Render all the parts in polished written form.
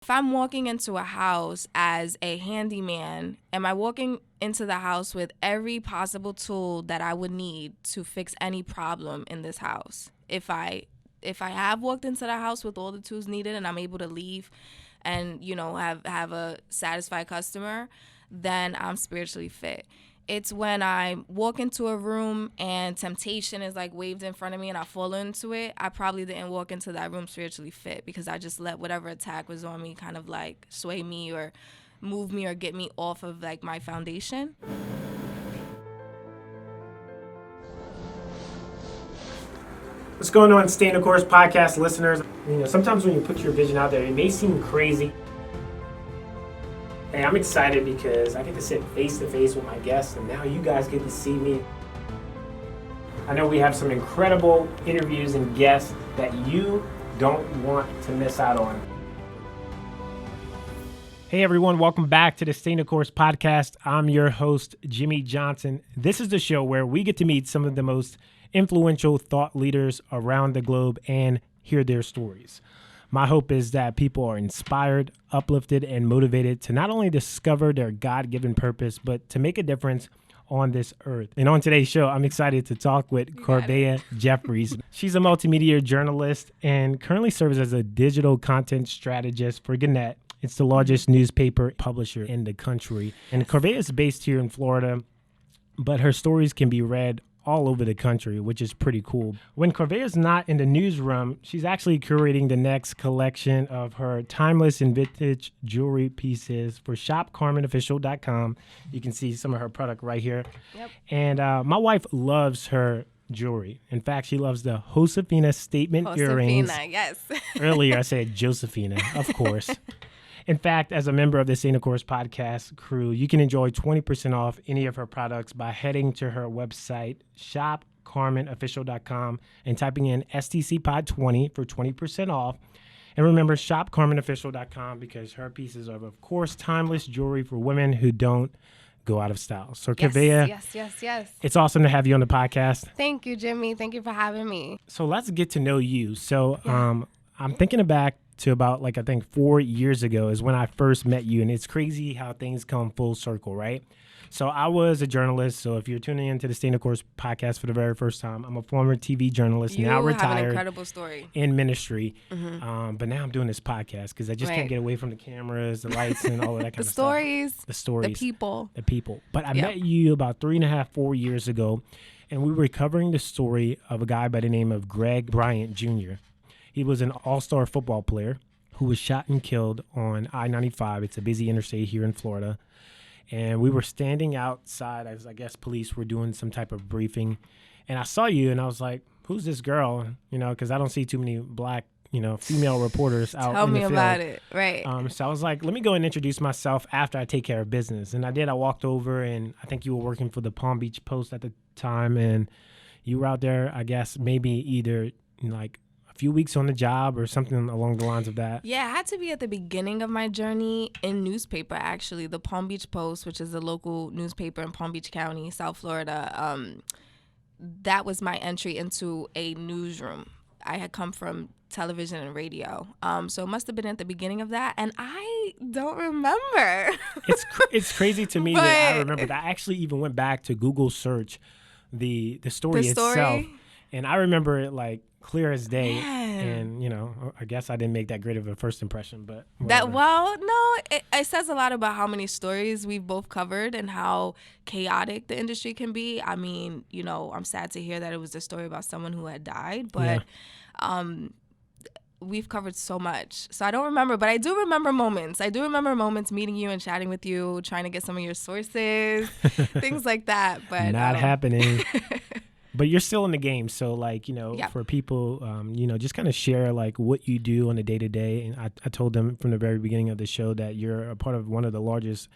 If I'm walking into a house as a handyman, am I walking into the house with every possible tool that I would need to fix any problem in this house? If I have walked into the house with all the tools needed and I'm able to leave and, have a satisfied customer, then I'm spiritually fit. It's when I walk into a room and temptation is like waved in front of me and I fall into it, I probably didn't walk into that room spiritually fit because I just let whatever attack was on me kind of like sway me or move me or get me off of like my foundation. What's going on, Stay in the Course podcast listeners? Sometimes when you put your vision out there, it may seem crazy. Hey, I'm excited because I get to sit face to face with my guests, and now you guys get to see me. I know we have some incredible interviews and guests that you don't want to miss out on. Hey everyone, welcome back to the Stay in the Course podcast. I'm your host, Jimmie Johnson. This is the show where we get to meet some of the most influential thought leaders around the globe and hear their stories. My hope is that people are inspired, uplifted, and motivated to not only discover their God-given purpose, but to make a difference on this earth. And on today's show, I'm excited to talk with Corvaya Jeffries. She's a multimedia journalist and currently serves as a digital content strategist for Gannett. It's the largest newspaper publisher in the country. And Corvaya is based here in Florida, but her stories can be read all over the country, which is pretty cool. When Corvaya's not in the newsroom, she's actually curating the next collection of her timeless and vintage jewelry pieces for shopcarmenofficial.com. You can see some of her product right here. Yep. And my wife loves her jewelry. In fact, she loves the Josefina statement earrings. Yes. Earlier, I said Josephina, of course. In fact, as a member of the Stay in the Course podcast crew, you can enjoy 20% off any of her products by heading to her website, shopcarmenofficial.com, and typing in STCPod20 for 20% off. And remember, shopcarmenofficial.com because her pieces are, of course, timeless jewelry for women who don't go out of style. So, Corvaya, Yes. it's awesome to have you on the podcast. Thank you, Jimmie. Thank you for having me. So let's get to know you. So I'm thinking back to about, I think 4 years ago is when I first met you. And it's crazy how things come full circle, right? So I was a journalist. So if you're tuning into the Stay in the Course podcast for the very first time, I'm a former TV journalist, now retired. You have an incredible story. In ministry. But now I'm doing this podcast because I just can't get away from the cameras, the lights, and all of that kind of stuff. The stories. The people. But I met you about 3.5-4 years ago, and we were covering the story of a guy by the name of Greg Bryant Jr. He was an all-star football player who was shot and killed on I-95. It's a busy interstate here in Florida. And we were standing outside as I guess police were doing some type of briefing. And I saw you and I was like, who's this girl? Because I don't see too many black, female reporters out Tell in the me field. about it. Right. So I was like, let me go and introduce myself after I take care of business. And I did. I walked over and I think you were working for the Palm Beach Post at the time. And you were out there, I guess, maybe either few weeks on the job or something along the lines of that. Yeah, I had to be at the beginning of my journey in newspaper, actually. The Palm Beach Post, which is a local newspaper in Palm Beach County, South Florida. That was my entry into a newsroom. I had come from television and radio. So it must have been at the beginning of that. And I don't remember. It's crazy to me that I remember that. I actually even went back to Google search the story itself. And I remember it clear as day. And I guess I didn't make that great of a first impression, but it says a lot about how many stories we've both covered and how chaotic the industry can be. I mean, I'm sad to hear that it was a story about someone who had died, but we've covered so much. So I don't remember, but I do remember moments. I do remember moments meeting you and chatting with you, trying to get some of your sources, things like that. But not happening. But you're still in the game. So, for people, just kind of share, what you do on a day-to-day. And I told them from the very beginning of the show that you're a part of one of the largest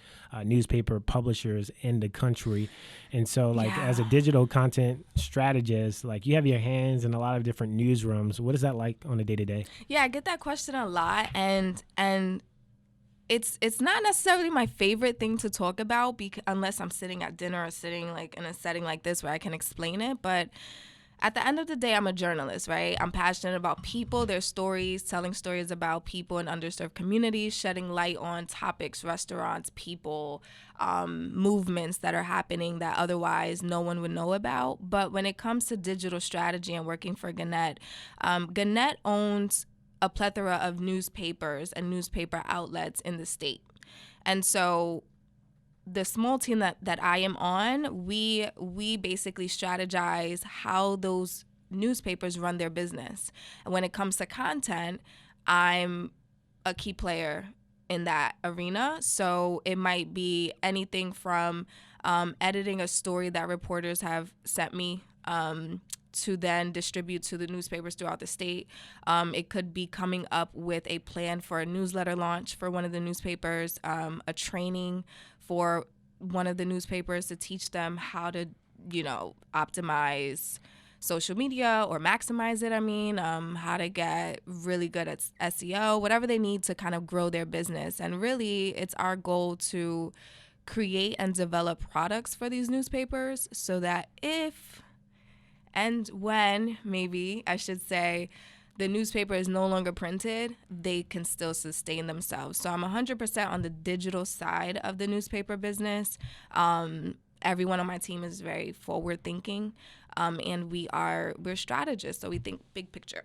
newspaper publishers in the country. And so, as a digital content strategist, you have your hands in a lot of different newsrooms. What is that like on a day-to-day? Yeah, I get that question a lot. And it's not necessarily my favorite thing to talk about unless I'm sitting at dinner or sitting in a setting like this where I can explain it. But at the end of the day, I'm a journalist, right? I'm passionate about people, their stories, telling stories about people in underserved communities, shedding light on topics, restaurants, people, movements that are happening that otherwise no one would know about. But when it comes to digital strategy and working for Gannett, Gannett owns a plethora of newspapers and newspaper outlets in the state. And so the small team that I am on, we basically strategize how those newspapers run their business. And when it comes to content, I'm a key player in that arena. So it might be anything from editing a story that reporters have sent me to then distribute to the newspapers throughout the state. It could be coming up with a plan for a newsletter launch for one of the newspapers, a training for one of the newspapers to teach them how to, optimize social media or maximize it. How to get really good at SEO, whatever they need to kind of grow their business. And really, it's our goal to create and develop products for these newspapers so that if and when, maybe I should say, the newspaper is no longer printed, they can still sustain themselves. So I'm 100% on the digital side of the newspaper business. Everyone on my team is very forward thinking, and we're strategists, so we think big picture.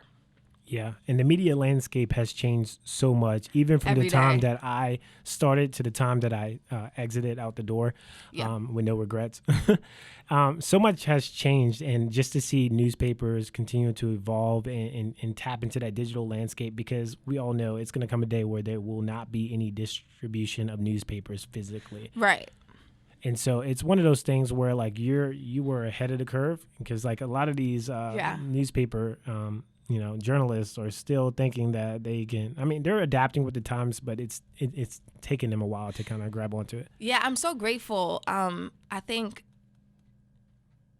Yeah, and the media landscape has changed so much, even from Every the time day. that I started to the time that I exited out the door, with no regrets. So much has changed, and just to see newspapers continue to evolve and tap into that digital landscape, because we all know it's going to come a day where there will not be any distribution of newspapers physically. Right. And so it's one of those things where like you were ahead of the curve, because like a lot of these newspaper journalists are still thinking that they can. I mean, they're adapting with the times, but it's taking them a while to kind of grab onto it. Yeah, I'm so grateful.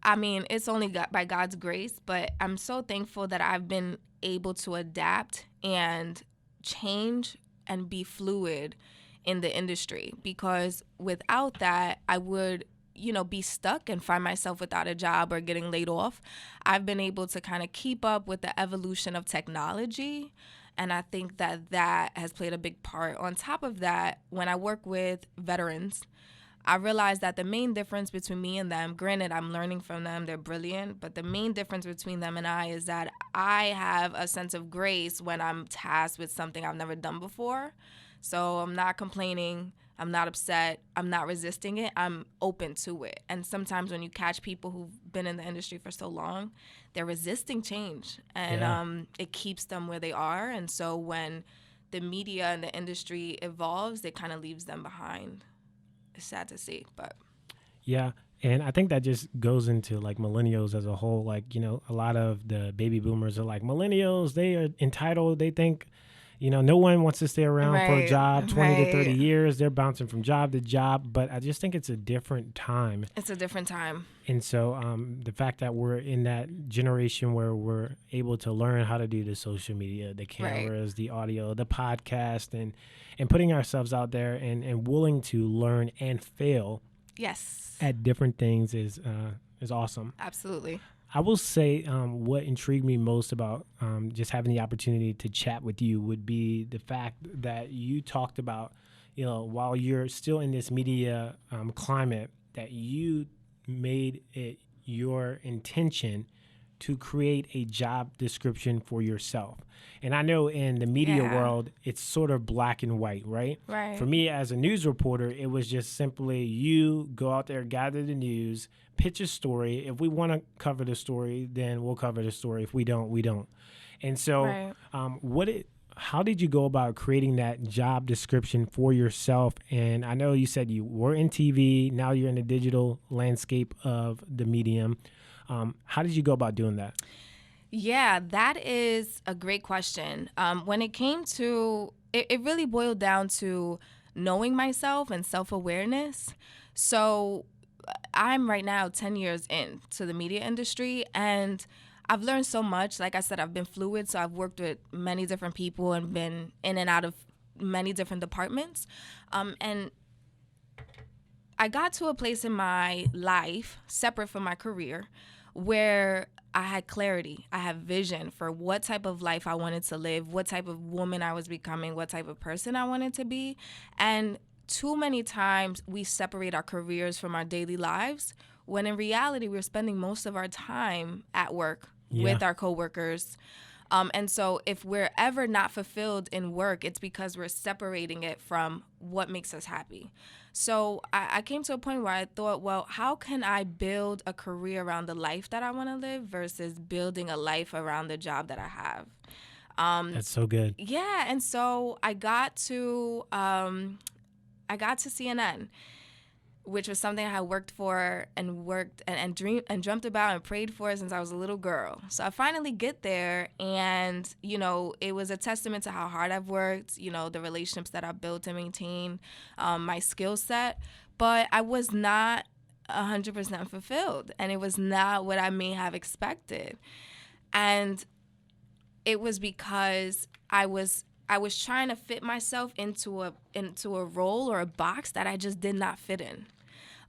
It's only by God's grace, but I'm so thankful that I've been able to adapt and change and be fluid in the industry, because without that, I would be stuck and find myself without a job or getting laid off. I've been able to kind of keep up with the evolution of technology, and I think that has played a big part. On top of that, when I work with veterans, I realized that the main difference between me and them, granted, I'm learning from them, they're brilliant, but the main difference between them and I is that I have a sense of grace when I'm tasked with something I've never done before. So I'm not complaining, I'm not upset, I'm not resisting it, I'm open to it. And sometimes when you catch people who've been in the industry for so long, they're resisting change, and it keeps them where they are. And so when the media and the industry evolves, it kind of leaves them behind. It's sad to see, but yeah. And I think that just goes into like millennials as a whole. Like, a lot of the baby boomers are like, millennials, they are entitled. They think, no one wants to stay around for a job 20 to 30 years. They're bouncing from job to job. But I just think it's a different time. It's a different time. And so the fact that we're in that generation where we're able to learn how to do the social media, the cameras, the audio, the podcast, and putting ourselves out there and willing to learn and fail at different things is awesome. Absolutely. I will say what intrigued me most about just having the opportunity to chat with you would be the fact that you talked about, while you're still in this media climate, that you made it your intention to create a job description for yourself. And I know in the media world, it's sort of black and white, right? Right. For me as a news reporter, it was just simply you go out there, gather the news, pitch a story. If we want to cover the story, then we'll cover the story. If we don't, we don't. And so how did you go about creating that job description for yourself? And I know you said you were in TV, now you're in the digital landscape of the medium. How did you go about doing that? Yeah, that is a great question. When it came to, it really boiled down to knowing myself and self-awareness. So I'm right now 10 years into the media industry, and I've learned so much. Like I said, I've been fluid, so I've worked with many different people and been in and out of many different departments. And I got to a place in my life, separate from my career, where I had clarity. I had vision for what type of life I wanted to live, what type of woman I was becoming, what type of person I wanted to be. And too many times we separate our careers from our daily lives when in reality we're spending most of our time at work with our coworkers. And so if we're ever not fulfilled in work, it's because we're separating it from what makes us happy. So I came to a point where I thought, well, how can I build a career around the life that I want to live versus building a life around the job that I have? That's so good. Yeah, and so I got to CNN, which was something I had worked for and dreamed and dreamt about and prayed for since I was a little girl. So I finally get there, and it was a testament to how hard I've worked, the relationships that I've built and maintained, my skill set. But I was not 100% fulfilled, and it was not what I may have expected. And it was because I was trying to fit myself into a role or a box that I just did not fit in.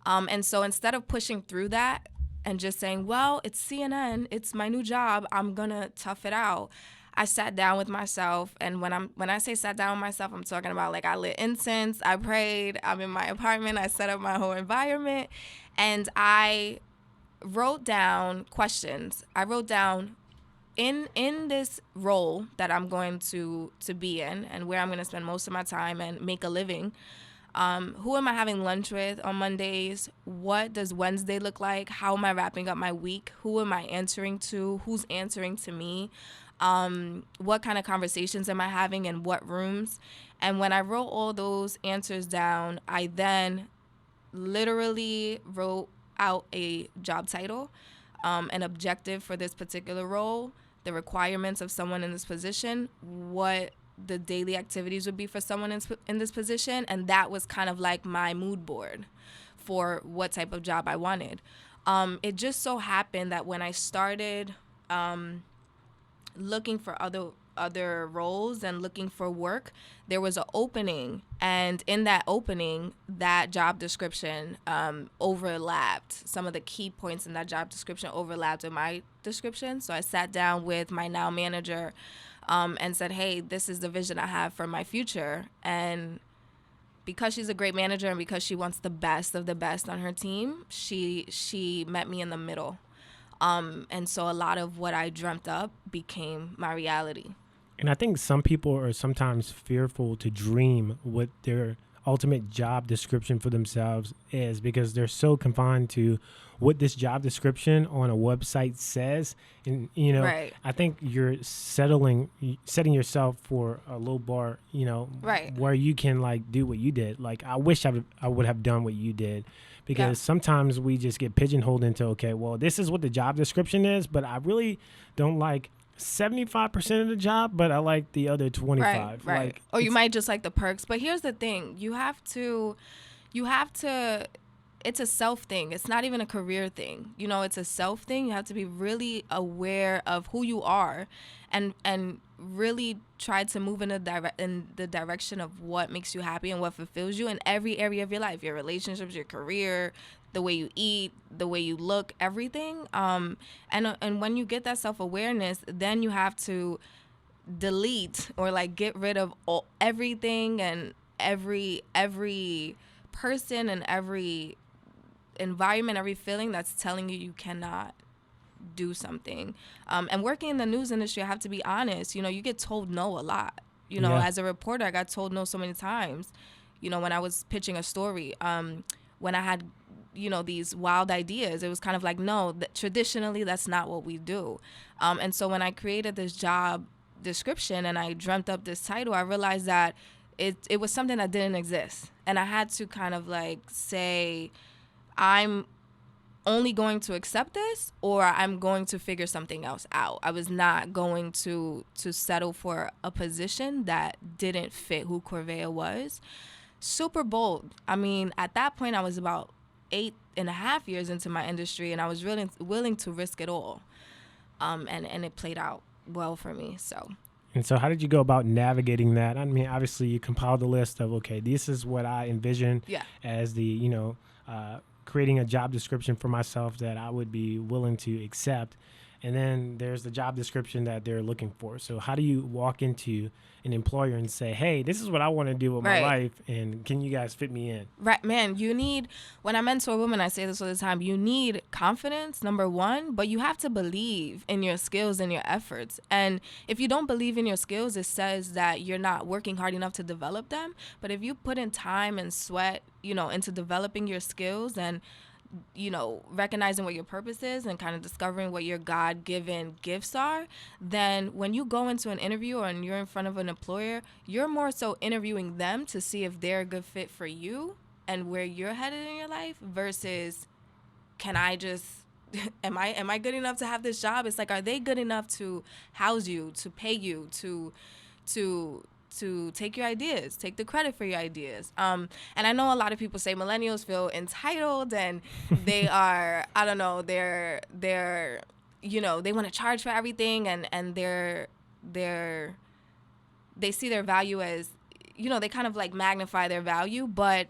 And so instead of pushing through that and just saying, well, it's CNN, it's my new job, I'm gonna tough it out, I sat down with myself. And when I say sat down with myself, I'm talking about like I lit incense, I prayed, I'm in my apartment, I set up my whole environment, and I wrote down questions. I wrote down in this role that I'm going to be in and where I'm going to spend most of my time and make a living, who am I having lunch with on Mondays? What does Wednesday look like? How am I wrapping up my week? Who am I answering to? Who's answering to me? What kind of conversations am I having in what rooms? And when I wrote all those answers down, I then literally wrote out a job title, an objective for this particular role, the requirements of someone in this position, what the daily activities would be for someone in this position, and that was kind of like my mood board for what type of job I wanted. It just so happened that when I started looking for other roles and looking for work, there was an opening, and in that opening, that job description overlapped. Some of the key points in that job description overlapped with my description. So I sat down with my now manager and said, hey, this is the vision I have for my future. And because she's a great manager and because she wants the best of the best on her team, she met me in the middle. And so a lot of what I dreamt up became my reality. And I think some people are sometimes fearful to dream what their ultimate job description for themselves is because they're so confined to what this job description on a website says. And, Right. I think you're setting yourself for a low bar, Right. where you can like do what you did. Like, I wish I would have done what you did, because sometimes we just get pigeonholed into, okay, well, this is what the job description is, but I really don't like 75% of the job, but I like the other 25. Right. Like, or you might just like the perks. But here's the thing. You have to, it's a self thing. It's not even a career thing. It's a self thing. You have to be really aware of who you are and really try to move in the direction of what makes you happy and what fulfills you in every area of your life, your relationships, your career, the way you eat, the way you look, everything. And when you get that self-awareness, then you have to delete or like get rid of everything and every person and every environment, every feeling that's telling you cannot do something. And working in the news industry, I have to be honest, you get told no a lot. As a reporter, I got told no so many times. When I was pitching a story, when I had these wild ideas, it was kind of like, no, traditionally that's not what we do. And so when I created this job description and I dreamt up this title, I realized that it was something that didn't exist. And I had to kind of like say, I'm only going to accept this, or I'm going to figure something else out. I was not going to settle for a position that didn't fit who Corvaya was. Super bold. I mean, at that point, I was about 8.5 years into my industry, and I was really willing to risk it all. And it played out well for me. And so how did you go about navigating that? I mean, obviously you compiled the list of, okay, this is what I envision as the, creating a job description for myself that I would be willing to accept. and then there's the job description that they're looking for. So how do you walk into an employer and say, hey, this is what I want to do with my life, and can you guys fit me in? Right, man, you need, when I mentor women, I say this all the time, you need confidence, number one, but you have to believe in your skills and your efforts. And if you don't believe in your skills, it says that you're not working hard enough to develop them. But if you put in time and sweat, into developing your skills and recognizing what your purpose is and kind of discovering what your God-given gifts are, then when you go into an interview or you're in front of an employer, you're more so interviewing them to see if they're a good fit for you and where you're headed in your life versus can I just am I good enough to have this job? It's like, are they good enough to house you, to pay you, to take your ideas, take the credit for your ideas. And I know a lot of people say millennials feel entitled and they are, I don't know, they're they want to charge for everything and they see their value as, they kind of like magnify their value. But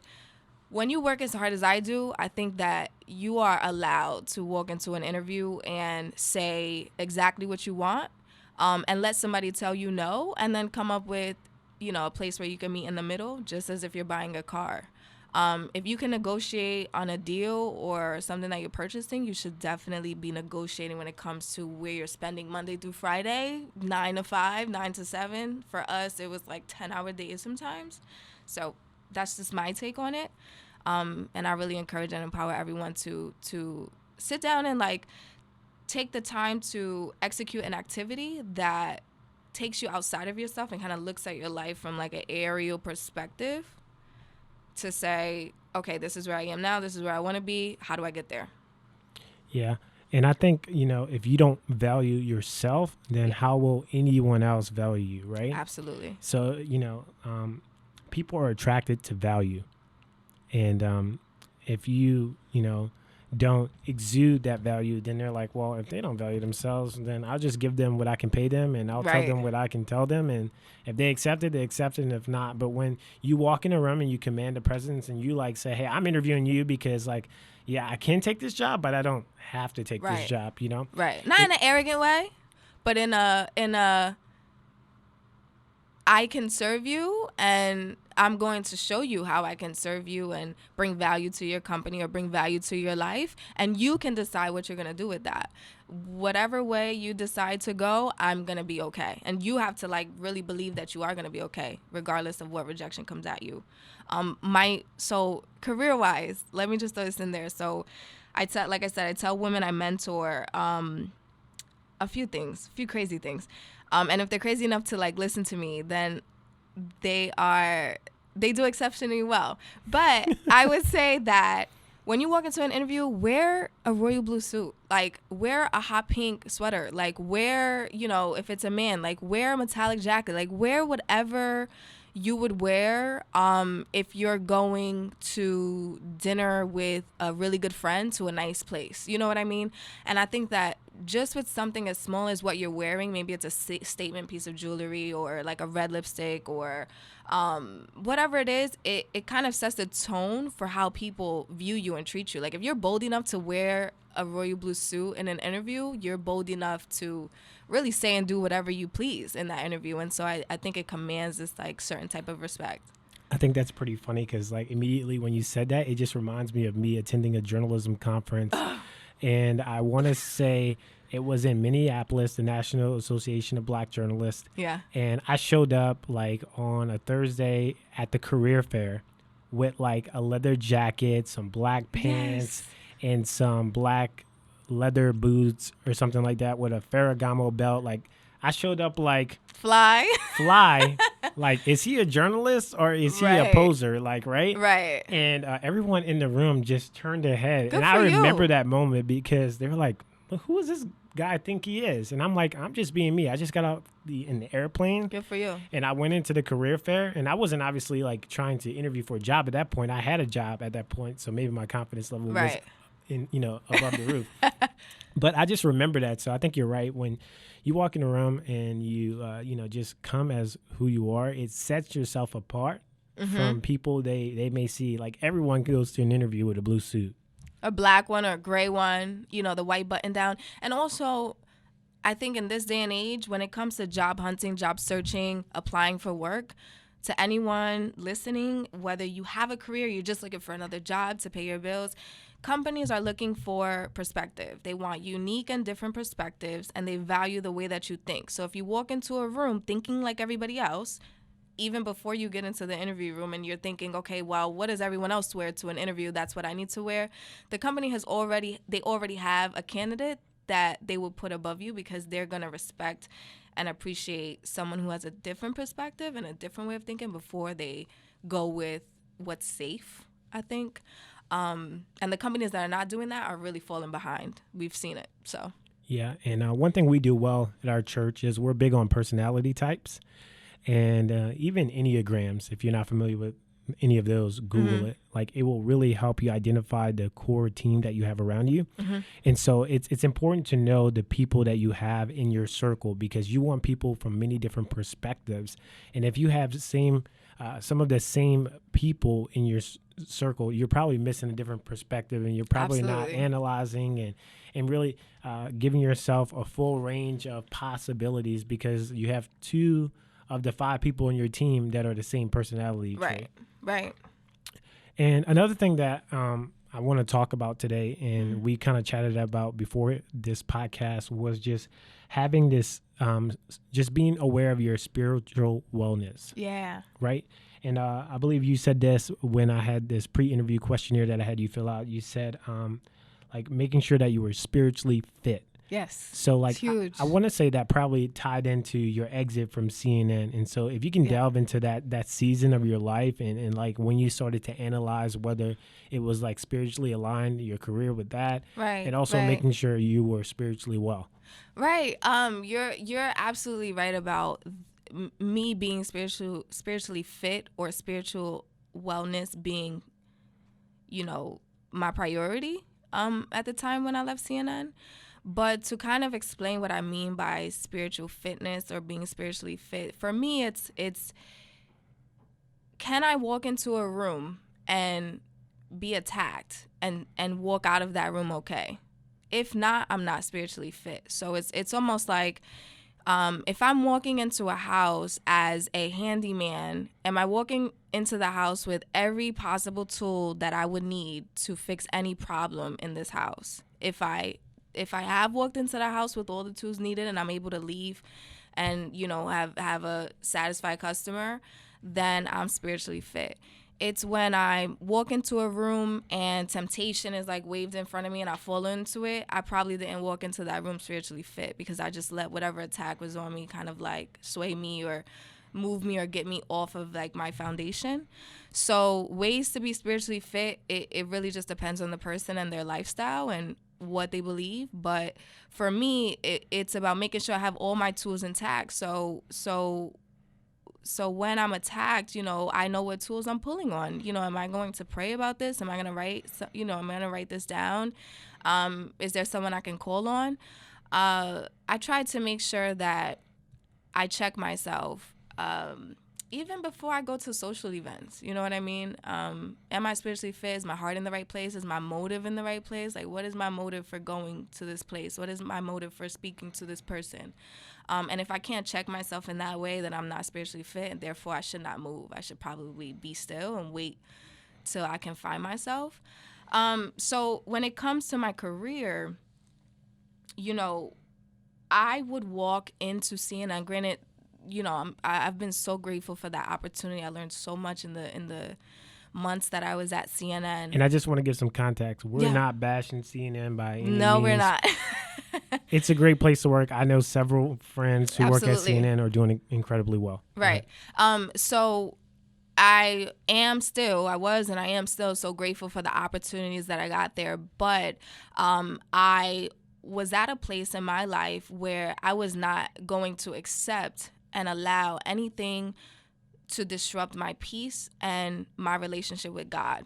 when you work as hard as I do, I think that you are allowed to walk into an interview and say exactly what you want. And let somebody tell you no, and then come up with, a place where you can meet in the middle, just as if you're buying a car. If you can negotiate on a deal or something that you're purchasing, you should definitely be negotiating when it comes to where you're spending Monday through Friday, 9 to 5, 9 to 7. For us, it was like 10-hour days sometimes. So that's just my take on it. And I really encourage and empower everyone to sit down and like take the time to execute an activity that takes you outside of yourself and kind of looks at your life from like an aerial perspective to say, okay, this is where I am now. This is where I want to be. How do I get there? Yeah. And I think, if you don't value yourself, then how will anyone else value you, right? Absolutely. So, people are attracted to value. And if you, don't exude that value, then they're like, well, if they don't value themselves, then I'll just give them what I can pay them and I'll tell them what I can tell them. And if they accept it, they accept it. And if not, but when you walk in a room and you command a presence and you like say, hey, I'm interviewing you because like, yeah, I can take this job, but I don't have to take this job, Right. Not in an arrogant way, but in a I can serve you and I'm going to show you how I can serve you and bring value to your company or bring value to your life. And you can decide what you're going to do with that. Whatever way you decide to go, I'm going to be okay. And you have to like really believe that you are going to be okay, regardless of what rejection comes at you. So career-wise, let me just throw this in there. So I tell women I mentor a few crazy things. And if they're crazy enough to like listen to me, then they do exceptionally well. But I would say that when you walk into an interview, wear a royal blue suit, like wear a hot pink sweater, like wear, if it's a man, like wear a metallic jacket, like wear whatever you would wear if you're going to dinner with a really good friend to a nice place. You know what I mean? And I think that just with something as small as what you're wearing, maybe it's a statement piece of jewelry or like a red lipstick or whatever it is, it kind of sets the tone for how people view you and treat you. Like if you're bold enough to wear a royal blue suit in an interview, you're bold enough to really say and do whatever you please in that interview. And so I think it commands this like certain type of respect. I think that's pretty funny because like immediately when you said that, it just reminds me of me attending a journalism conference. And I want to say it was in Minneapolis, the National Association of Black Journalists. Yeah. And I showed up like on a Thursday at the career fair with like a leather jacket, some black pants, and some black leather boots or something like that with a Ferragamo belt. Like I showed up like fly. Like, is he a journalist or is he a poser? Like, right? Right. And everyone in the room just turned their head. Good and for I remember you. that moment because they were like, well, who is this guy think he is? And I'm like, I'm just being me. I just got out in the airplane. Good for you. And I went into the career fair and I wasn't obviously like trying to interview for a job at that point. I had a job at that point. So maybe my confidence level was above the roof. But I just remember that. So I think you're right. When you walk in a room and you, just come as who you are, it sets yourself apart from people they may see. Like everyone goes to an interview with a blue suit. A black one or a gray one, the white button down. And also I think in this day and age, when it comes to job hunting, job searching, applying for work, to anyone listening, whether you have a career, you're just looking for another job to pay your bills, companies are looking for perspective. They want unique and different perspectives, and they value the way that you think. So if you walk into a room thinking like everybody else, even before you get into the interview room and you're thinking, okay, well, what does everyone else wear to an interview? That's what I need to wear. The company they already have a candidate that they will put above you because they're going to respect and appreciate someone who has a different perspective and a different way of thinking before they go with what's safe, I think. And the companies that are not doing that are really falling behind. We've seen it. So Yeah, and one thing we do well at our church is we're big on personality types. And even Enneagrams, if you're not familiar with any of those, Google it. Like, it will really help you identify the core team that you have around you. And so it's important to know the people that you have in your circle, because you want people from many different perspectives. And if you have some of the same people in your circle, you're probably missing a different perspective, and you're probably not analyzing and really giving yourself a full range of possibilities, because you have two of the 5 people in your team that are the same personality trait. Right. And another thing that I want to talk about today, and we kind of chatted about before this podcast, was just having this, just being aware of your spiritual wellness. Yeah. Right? And I believe you said this when I had this pre-interview questionnaire that I had you fill out. You said, like, making sure that you were spiritually fit. Yes. So, like, huge. I want to say that probably tied into your exit from CNN. And so if you can delve into that season of your life and like when you started to analyze whether it was like spiritually aligned, your career with that, right, and also making sure you were spiritually well. Right. You're absolutely right about me being spiritually fit, or spiritual wellness being, my priority at the time when I left CNN. But to kind of explain what I mean by spiritual fitness or being spiritually fit, for me, it's can I walk into a room and be attacked and walk out of that room okay? If not, I'm not spiritually fit. So it's almost like, if I'm walking into a house as a handyman, am I walking into the house with every possible tool that I would need to fix any problem in this house? If I have walked into the house with all the tools needed and I'm able to leave and, have a satisfied customer, then I'm spiritually fit. It's when I walk into a room and temptation is like waved in front of me and I fall into it, I probably didn't walk into that room spiritually fit, because I just let whatever attack was on me kind of like sway me or move me or get me off of like my foundation. So ways to be spiritually fit, it really just depends on the person and their lifestyle and what they believe. But for me, it's about making sure I have all my tools intact. So when I'm attacked, I know what tools I'm pulling on. Am I going to pray about this? Am I going to write this down? Is there someone I can call on? I try to make sure that I check myself, even before I go to social events. You know what I mean? Am I spiritually fit? Is my heart in the right place? Is my motive in the right place? Like, what is my motive for going to this place? What is my motive for speaking to this person? And if I can't check myself in that way, then I'm not spiritually fit, and therefore I should not move. I should probably be still and wait till I can find myself. So when it comes to my career, I would walk into CNN. Granted, I've been so grateful for that opportunity. I learned so much in the months that I was at CNN. And I just want to give some context. We're not bashing CNN by any means. No, we're not. It's a great place to work. I know several friends who work at CNN are doing incredibly well. Right. So I was and I am still so grateful for the opportunities that I got there. But I was at a place in my life where I was not going to accept and allow anything to disrupt my peace and my relationship with God.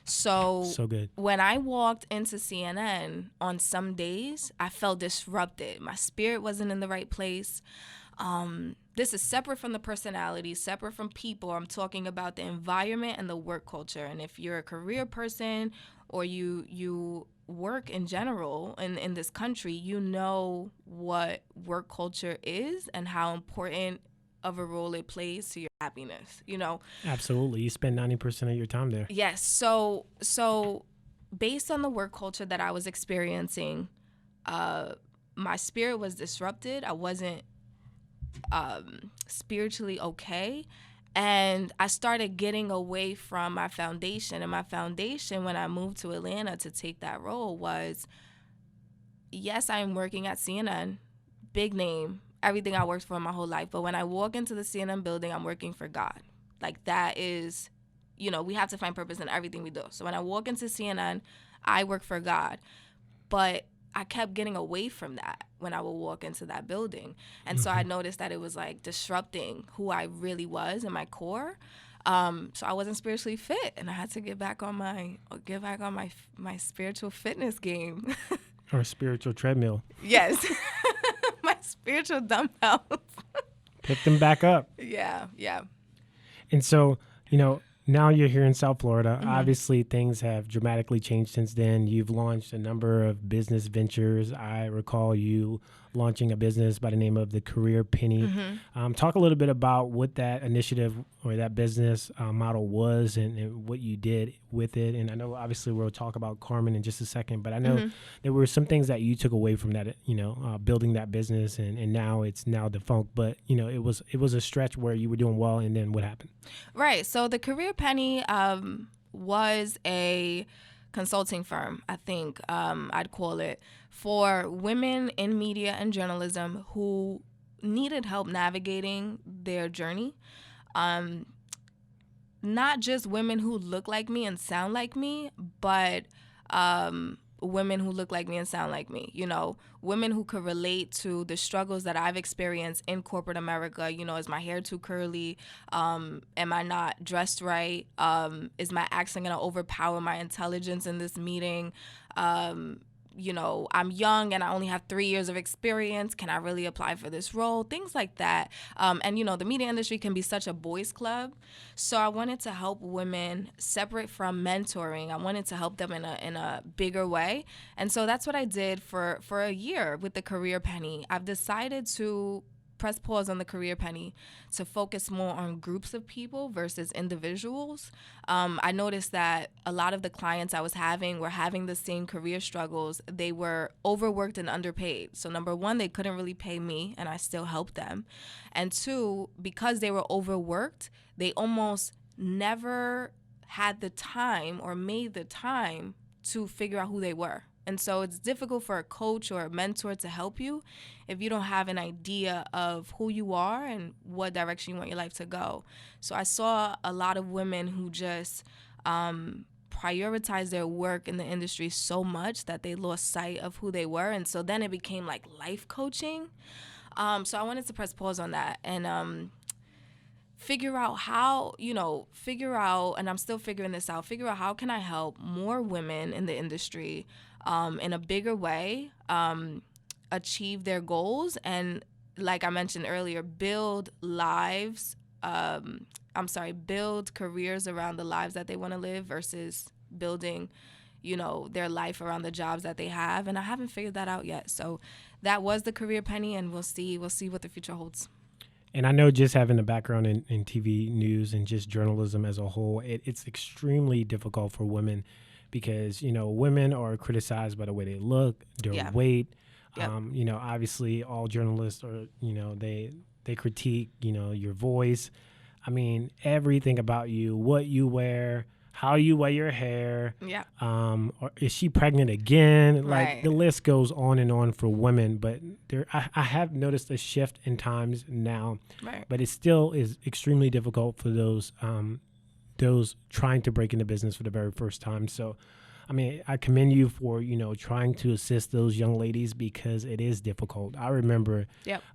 So good. When I walked into CNN, on some days I felt disrupted. My spirit wasn't in the right place. This is separate from the personality, separate from people. I'm talking about the environment and the work culture. And if you're a career person or you work in general in this country, you know what work culture is and how important of a role it plays to your happiness, you know? Absolutely. You spend 90% of your time there. Yes. So based on the work culture that I was experiencing, my spirit was disrupted. I wasn't spiritually okay. And I started getting away from my foundation. And my foundation, when I moved to Atlanta to take that role, was yes, I'm working at CNN, big name, everything I worked for my whole life. But when I walk into the CNN building, I'm working for God. Like, that is, you know, we have to find purpose in everything we do. So when I walk into CNN, I work for God. But I kept getting away from that when I would walk into that building. And so I noticed that it was like disrupting who I really was in my core. So I wasn't spiritually fit, and I had to get back on my spiritual fitness game. Or spiritual treadmill. Yes. My spiritual dumbbells. Pick them back up. Yeah. And so, you know, now you're here in South Florida. Obviously, things have dramatically changed since then. You've launched a number of business ventures. I recall you launching a business by the name of the Career Penny. Talk a little bit about what that initiative or that business model was and what you did with it. And I know, obviously, we'll talk about Carmen in just a second, but I know there were some things that you took away from that, you know, building that business, and now it's now defunct. But, you know, it was a stretch where you were doing well, and then what happened? Right. So the Career Penny was a consulting firm, I think I'd call it, for women in media and journalism who needed help navigating their journey. Not just women who look like me and sound like me, but women who look like me and sound like me, you know, women who could relate to the struggles that I've experienced in corporate America. You know, is my hair too curly? Am I not dressed right? Is my accent going to overpower my intelligence in this meeting? You know, I'm young and I only have 3 years of experience. Can I really apply for this role? Things like that. And, you know, the media industry can be such a boys' club. So I wanted to help women separate from mentoring. I wanted to help them in a bigger way. And so that's what I did for a year with the Career Penny. I've decided to press pause on the Career Penny to focus more on groups of people versus individuals. I noticed that a lot of the clients I was having were having the same career struggles. They were overworked and underpaid. So number one, they couldn't really pay me, and I still helped them. And two, because they were overworked, they almost never had the time or made the time to figure out who they were. And so it's difficult for a coach or a mentor to help you if you don't have an idea of who you are and what direction you want your life to go. So I saw a lot of women who just prioritize their work in the industry so much that they lost sight of who they were. And so then it became like life coaching. So I wanted to press pause on that and figure out how, and I'm still figuring this out, figure out how can I help more women in the industry in a bigger way, achieve their goals, and like I mentioned earlier, build careers around the lives that they want to live versus building, their life around the jobs that they have. And I haven't figured that out yet. So that was the Career Penny, and we'll see what the future holds. And I know, just having a background in TV news and just journalism as a whole, it's extremely difficult for women because, women are criticized by the way they look, their weight. Yep. Obviously all journalists are, they critique, your voice. I mean, everything about you, what you wear, how you wear your hair. Yeah. Or is she pregnant again? Right. Like, the list goes on and on for women, but I have noticed a shift in times now. Right. But it still is extremely difficult for those trying to break into business for the very first time. So, I mean, I commend you for, trying to assist those young ladies because it is difficult. I remember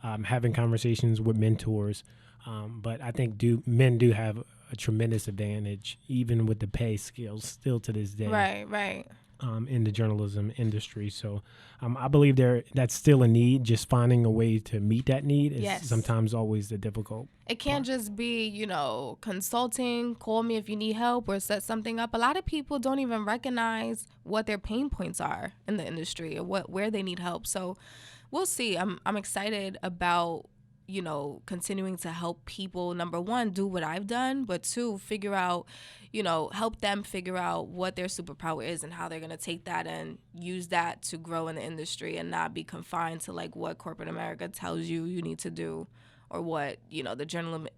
having conversations with mentors, but I think men have a tremendous advantage, even with the pay scales, still to this day. Right. in the journalism industry. So I believe that's still a need. Just finding a way to meet that need is Yes. sometimes always the difficult. It can't just be, consulting, call me if you need help or set something up. A lot of people don't even recognize what their pain points are in the industry or where they need help. So we'll see. I'm excited about, continuing to help people, number one, do what I've done, but two, figure out, help them figure out what their superpower is and how they're going to take that and use that to grow in the industry and not be confined to like what corporate America tells you need to do or what, the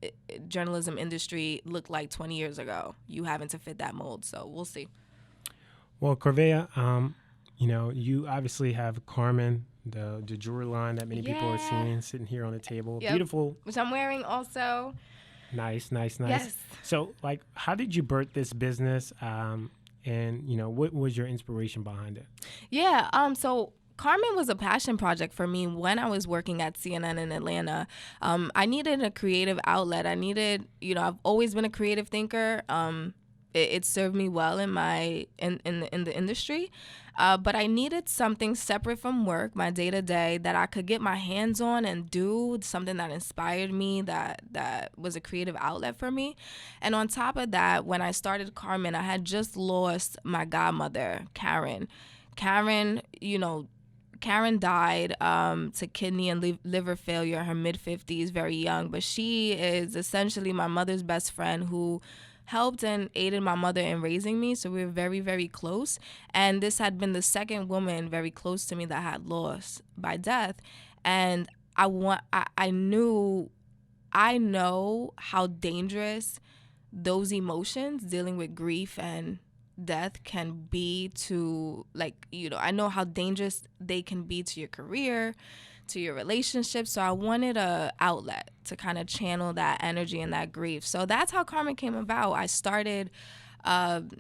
journalism industry looked like 20 years ago. You having to fit that mold. So we'll see. Well, Corvaya, you obviously have Carmen, the jewelry line that many people are seeing sitting here on the table. Yep. Beautiful. Which I'm wearing also. Nice. Yes. So, like, how did you birth this business? And, what was your inspiration behind it? Yeah. So Carmen was a passion project for me when I was working at CNN in Atlanta. I needed a creative outlet. I needed, I've always been a creative thinker. It served me well in the industry. But I needed something separate from work, my day-to-day, that I could get my hands on and do, something that inspired me, that was a creative outlet for me. And on top of that, when I started Carmen, I had just lost my godmother, Karen. Karen died to kidney and liver failure in her mid-50s, very young. But she is essentially my mother's best friend who helped and aided my mother in raising me. So we were very, very close. And this had been the second woman very close to me that I had lost by death. And I know how dangerous those emotions, dealing with grief and death, can be to, I know how dangerous they can be to your career, to your relationship. So I wanted a outlet to kind of channel that energy and that grief. So that's how Carmen came about. I started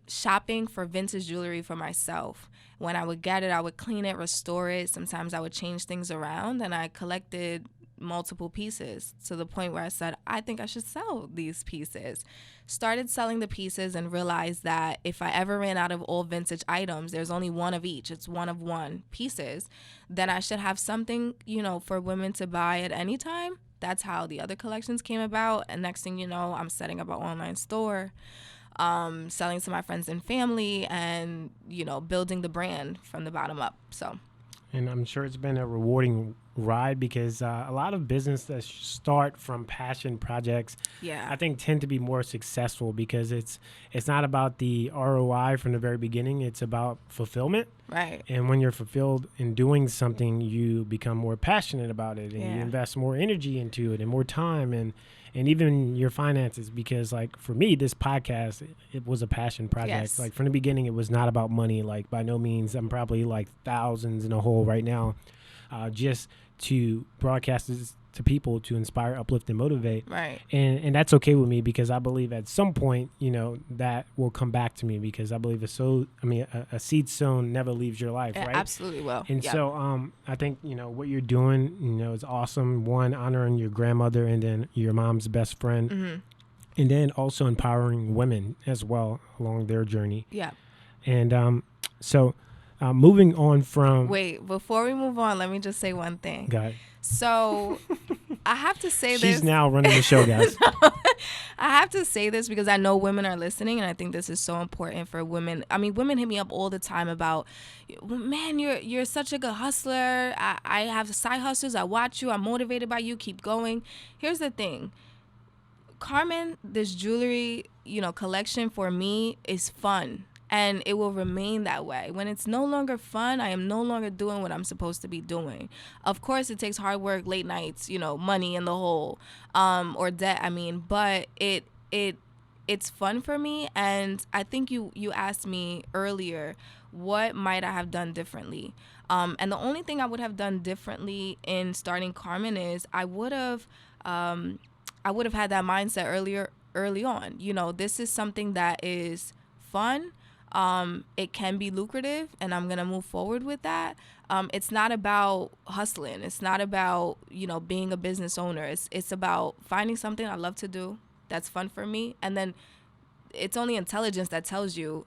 shopping for vintage jewelry for myself. When I would get it, I would clean it, restore it. Sometimes I would change things around, and I collected multiple pieces to the point where I said, I think I should sell these pieces. Started selling the pieces and realized that if I ever ran out of all vintage items, there's only one of each, it's one of one pieces, then I should have something, for women to buy at any time. That's how the other collections came about. And next thing you know, I'm setting up an online store, selling to my friends and family, and, building the brand from the bottom up. So. And I'm sure it's been a rewarding ride because a lot of business that start from passion projects, I think, tend to be more successful because it's not about the ROI from the very beginning. It's about fulfillment. Right. And when you're fulfilled in doing something, you become more passionate about it, and you invest more energy into it and more time and even your finances. Because, like, for me, this podcast, it was a passion project. Yes. Like, from the beginning, it was not about money. Like, by no means, I'm probably like thousands in a hole right now, just to broadcast this to people, to inspire, uplift, and motivate. Right. And that's okay with me because I believe at some point, that will come back to me, because I believe a seed sown never leaves your life, It right? absolutely will. And so I think, what you're doing, is awesome. One, honoring your grandmother and then your mom's best friend. Mm-hmm. And then also empowering women as well along their journey. Yeah. And so moving on from... Wait, before we move on, let me just say one thing. Got it. So I have to say this. She's now running the show, guys. I have to say this because I know women are listening, and I think this is so important for women. I mean, women hit me up all the time about, man, you're such a good hustler. I have side hustles. I watch you. I'm motivated by you. Keep going. Here's the thing. Carmen, this jewelry, collection for me is fun. And it will remain that way. When it's no longer fun, I am no longer doing what I'm supposed to be doing. Of course, it takes hard work, late nights, money in the hole, or debt. But it's fun for me. And I think you asked me earlier, what might I have done differently? And the only thing I would have done differently in starting Carmen is I would have had that mindset early on. This is something that is fun. It can be lucrative, and I'm going to move forward with that. It's not about hustling. It's not about, being a business owner. It's about finding something I love to do that's fun for me. And then it's only intelligence that tells you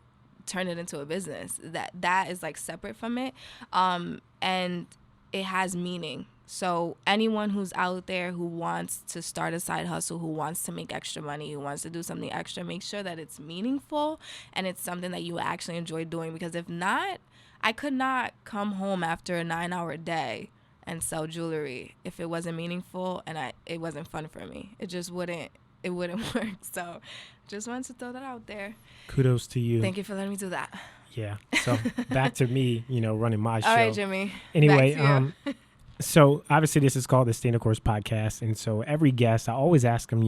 turn it into a business. That is like separate from it. And it has meaning. So anyone who's out there who wants to start a side hustle, who wants to make extra money, who wants to do something extra, make sure that it's meaningful and it's something that you actually enjoy doing. Because if not, I could not come home after a 9-hour day and sell jewelry if it wasn't meaningful and it wasn't fun for me. It wouldn't work. So just wanted to throw that out there. Kudos to you. Thank you for letting me do that. Yeah. So back to me, running my show. All right, Jimmie. Anyway, back to you. So obviously this is called the Stay in the Course podcast. And so every guest, I always ask them,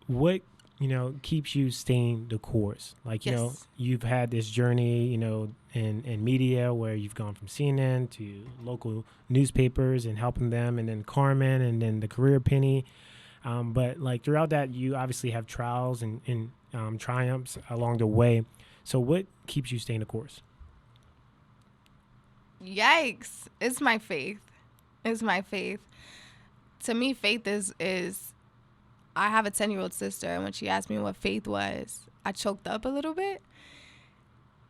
what, keeps you staying the course? Like, Yes. You've had this journey, in media where you've gone from CNN to local newspapers and helping them, and then Carmen, and then the Career Penny. But like throughout that, you obviously have trials and triumphs along the way. So what keeps you staying the course? Yikes. It's my faith. To me, faith is I have a 10-year-old sister, and when she asked me what faith was, I choked up a little bit.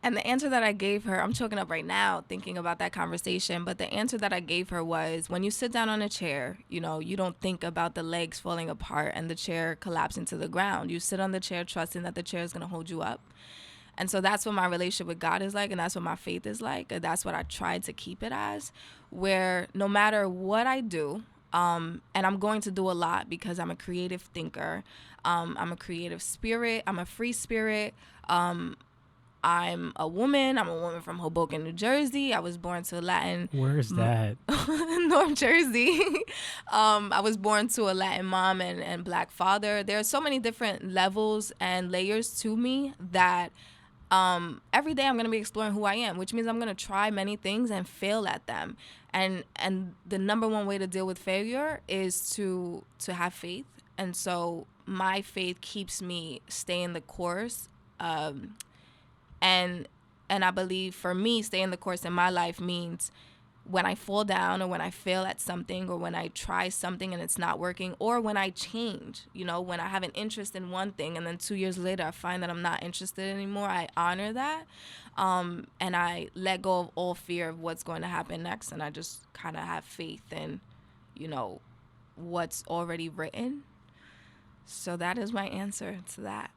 And the answer that I gave her, I'm choking up right now thinking about that conversation, but the answer that I gave her was, when you sit down on a chair, you don't think about the legs falling apart and the chair collapsing to the ground. You sit on the chair trusting that the chair is going to hold you up. And so that's what my relationship with God is like, and that's what my faith is like, and that's what I try to keep it as, where no matter what I do, and I'm going to do a lot because I'm a creative thinker, I'm a creative spirit, I'm a free spirit, I'm a woman from Hoboken, New Jersey. I was born to a Latin... Where's that? North Jersey. I was born to a Latin mom and Black father. There are so many different levels and layers to me that... every day I'm going to be exploring who I am, which means I'm going to try many things and fail at them. And the number one way to deal with failure is to have faith. And so my faith keeps me staying the course. And I believe for me, staying the course in my life means when I fall down or when I fail at something or when I try something and it's not working, or when I change, when I have an interest in one thing and then 2 years later I find that I'm not interested anymore, I honor that. And I let go of all fear of what's going to happen next. And I just kind of have faith in, what's already written. So that is my answer to that.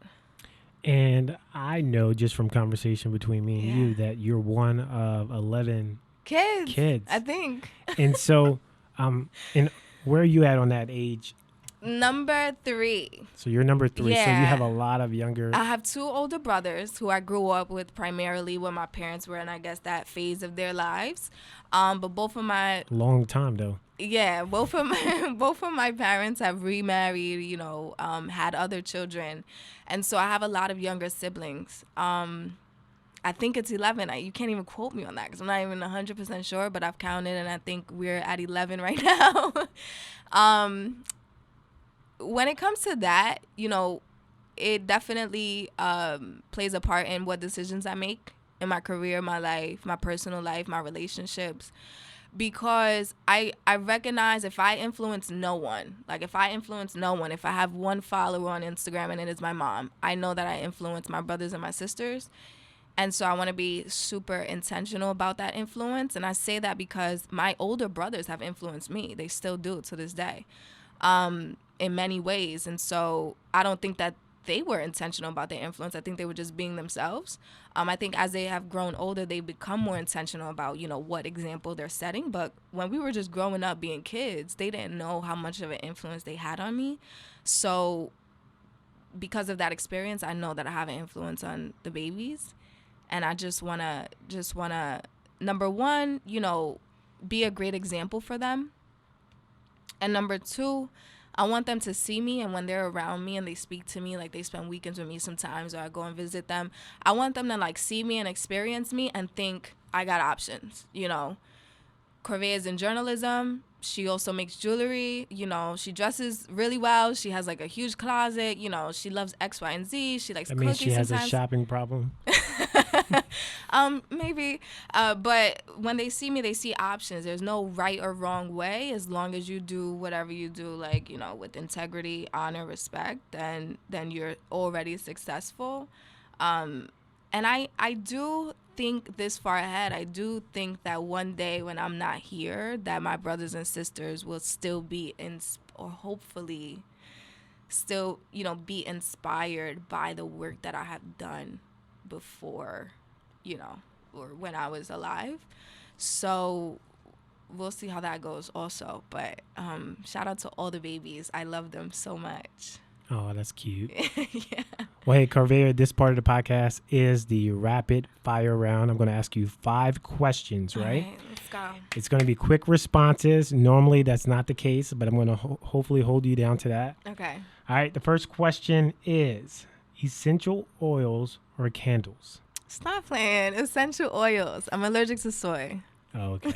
And I know just from conversation between me and you that you're one of 11 kids, I think. And so, and where are you at on that age? Number 3. So you're number 3. Yeah. So you have a lot of younger. I have 2 older brothers who I grew up with primarily when my parents were in, I guess, that phase of their lives. But both of my... Long time, though. Yeah, both of my parents have remarried, had other children. And so I have a lot of younger siblings. I think it's 11. You can't even quote me on that because I'm not even 100% sure, but I've counted, and I think we're at 11 right now. When it comes to that, it definitely plays a part in what decisions I make in my career, my life, my personal life, my relationships. Because I recognize if I influence no one, if I have one follower on Instagram and it is my mom, I know that I influence my brothers and my sisters. And so I want to be super intentional about that influence. And I say that because my older brothers have influenced me. They still do to this day, in many ways. And so I don't think that they were intentional about their influence. I think they were just being themselves. I think as they have grown older, they become more intentional about, what example they're setting. But when we were just growing up being kids, they didn't know how much of an influence they had on me. So because of that experience, I know that I have an influence on the babies. And I just want to, number one, be a great example for them. And number 2, I want them to see me, and when they're around me and they speak to me, like they spend weekends with me sometimes, or I go and visit them, I want them to see me and experience me and think I got options. Corvaya's in journalism. She also makes jewelry. She dresses really well. She has a huge closet. She loves X, Y, and Z. She likes cookies sometimes. She has a shopping problem. Maybe. But when they see me, they see options. There's no right or wrong way. As long as you do whatever you do, with integrity, honor, respect, then you're already successful. And I do think this far ahead. I do think that one day when I'm not here, that my brothers and sisters will still be or hopefully still, be inspired by the work that I have done before, or when I was alive. So we'll see how that goes also. But shout out to all the babies. I love them so much. Oh, that's cute. Yeah. Well, hey, Corvaya, this part of the podcast is the rapid fire round. I'm going to ask you 5 questions, right? All right, let's go. It's going to be quick responses. Normally, that's not the case, but I'm going to hopefully hold you down to that. Okay. All right, the first question is essential oils or candles? Stop playing. Essential oils. I'm allergic to soy. Oh, okay.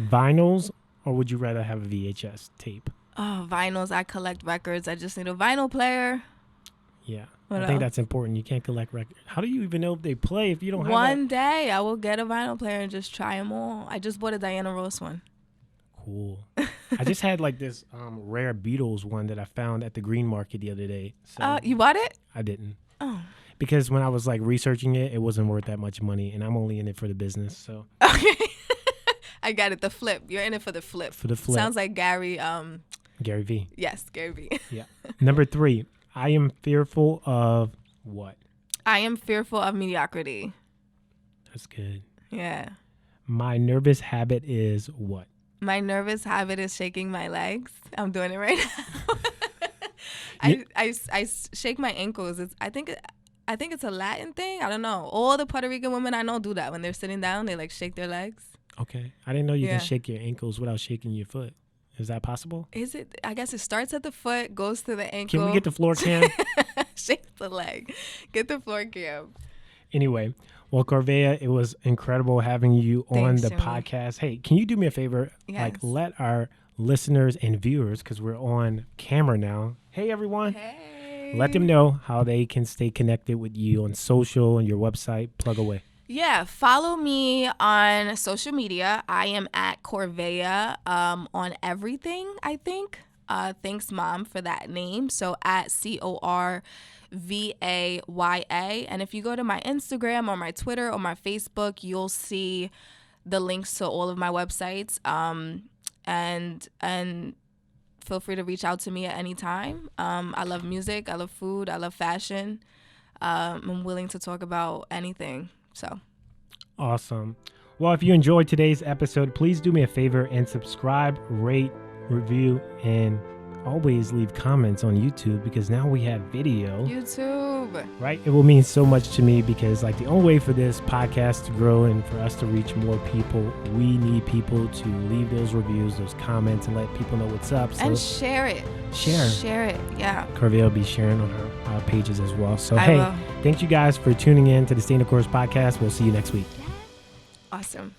Vinyls, or would you rather have a VHS tape? Oh, vinyls. I collect records. I just need a vinyl player. Yeah. What I think else? that's important. You can't collect records. How do you even know if they play if you don't have One day I will get a vinyl player and just try them all. I just bought a Diana Ross one. Cool. I just had like this rare Beatles one that I found at the Green Market the other day. So You bought it? I didn't. Oh. Because when I was like researching it, it wasn't worth that much money, and I'm only in it for the business. So Okay. I got it. The flip. You're in it for the flip. For the flip. Sounds like Gary. Gary V. Yes, Gary V. Yeah. Number 3, I am fearful of what? I am fearful of mediocrity. That's good. Yeah. My nervous habit is what? My nervous habit is shaking my legs. I'm doing it right now. You- I shake my ankles. I think it's a Latin thing. I don't know. All the Puerto Rican women I know do that when they're sitting down. They like shake their legs. Okay. I didn't know you Yeah. can shake your ankles without shaking your foot. Is that possible? Is it? I guess it starts at the foot, goes to the ankle. Can we get the floor cam? Shake the leg. Get the floor cam. Anyway, well, Corvaya, it was incredible having you on Thanks, the Jimmie. podcast. Hey, can you do me a favor? Like, Yes. let our listeners and viewers, because we're on camera now. Hey, everyone. Hey. Let them know how they can stay connected with you on social and your website. Plug away. Yeah, follow me on social media. I am at Corvaya on everything, I think. Thanks, Mom, for that name. So at Corvaya. And if you go to my Instagram or my Twitter or my Facebook, you'll see the links to all of my websites. And feel free to reach out to me at any time. I love music. I love food. I love fashion. I'm willing to talk about anything. So Awesome. Well, if you enjoyed today's episode, please do me a favor and subscribe, rate, review, and always leave comments on YouTube, because now we have video. YouTube. Right? It will mean so much to me, because like the only way for this podcast to grow and for us to reach more people, we need people to leave those reviews, those comments, and let people know what's up. So And share it. Share it. Yeah. Corvaya will be sharing on her pages as well. So, I hey, will. thank you guys for tuning in to the Stay in the Course podcast. We'll see you next week. Awesome.